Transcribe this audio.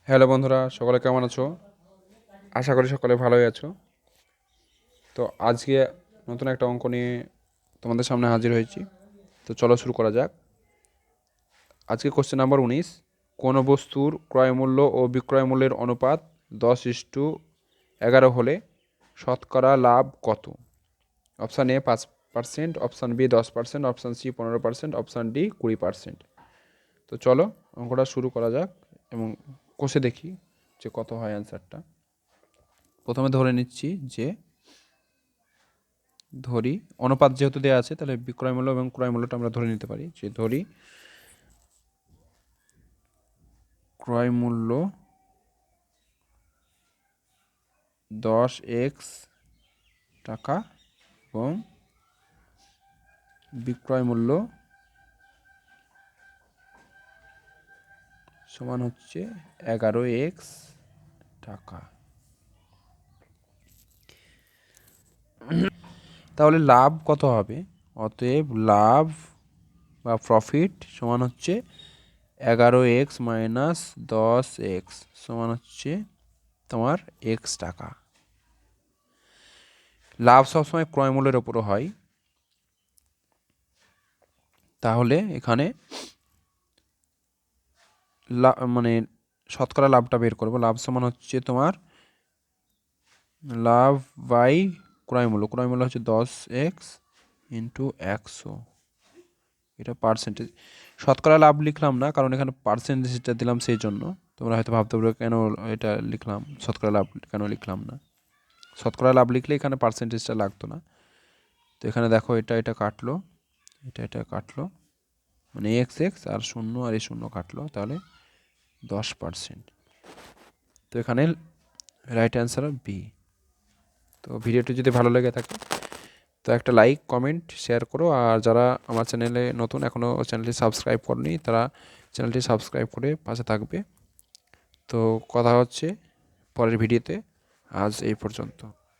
Hello বন্ধুরা, সকলে কেমন আছো? আশা করি সকলে ভালোই আছো। তো আজকে নতুন একটা অঙ্ক নিয়ে তোমাদের সামনে হাজির হয়েছি। তো চলো শুরু করা যাক। আজকে কোশ্চেন নাম্বার 19। কোনো বস্তুর ক্রয় মূল্য ও বিক্রয় মূল্যের অনুপাত 10:11 হলে শতকরা লাভ কত? Option A 5%, option B 10%, option C 15%, option D 20%। তো চলো অঙ্কটা শুরু করা যাক এবং কষে দেখি যে কত হয় অ্যান্সারটা। প্রথমে ধরে নিচ্ছি যে অনুপাত যেহেতু দেওয়া আছে, তাহলে বিক্রয় মূল্য এবং ক্রয় মূল্যটা আমরা ধরে নিতে পারি। যে ধরি ক্রয় মূল্য 10x টাকা এবং বিক্রয় মূল্য সমান হচ্ছে 11x টাকা। তাহলে লাভ কত হবে? অতএব লাভ বা প্রফিট সমান হচ্ছে 11x মাইনাস 10x সমান হচ্ছে তোমার x টাকা। লাভ সবসময় ক্রয় মূল্যের ওপরও হয়, তাহলে এখানে মানে শতকরা লাভটা বের করবো। লাভ সমান হচ্ছে তোমার লাভ বাই ক্রয় মূল্য। ক্রয় মূল্য হচ্ছে 10x ইন্টু 100, এটা পার্সেন্টেজ। শতকরা লাভ লিখলাম না, কারণ এখানে পার্সেন্টেজটা দিলাম, সেই জন্য তোমরা হয়তো ভাবতে পারবে কেন এটা লিখলাম, শতকরা লাভ কেন লিখলাম না। শতকরা লাভ লিখলে এখানে পার্সেন্টেজটা লাগতো না। তো এখানে দেখো এটা কাটলো, এটা কাটলো, মানে এক্স এক্স আর শূন্য আর এই শূন্য কাটলো, তাহলে 10%। তো এখানে রাইট অ্যান্সার বি। তো ভিডিওটি যদি ভালো লেগে থাকে তো একটা লাইক, কমেন্ট, শেয়ার করো। আর যারা আমার চ্যানেলে নতুন, এখনও চ্যানেলটি সাবস্ক্রাইব করনি, তারা চ্যানেলটি সাবস্ক্রাইব করে পাশে থাকবে। তো কথা হচ্ছে পরের ভিডিওতে। আজ এই পর্যন্ত।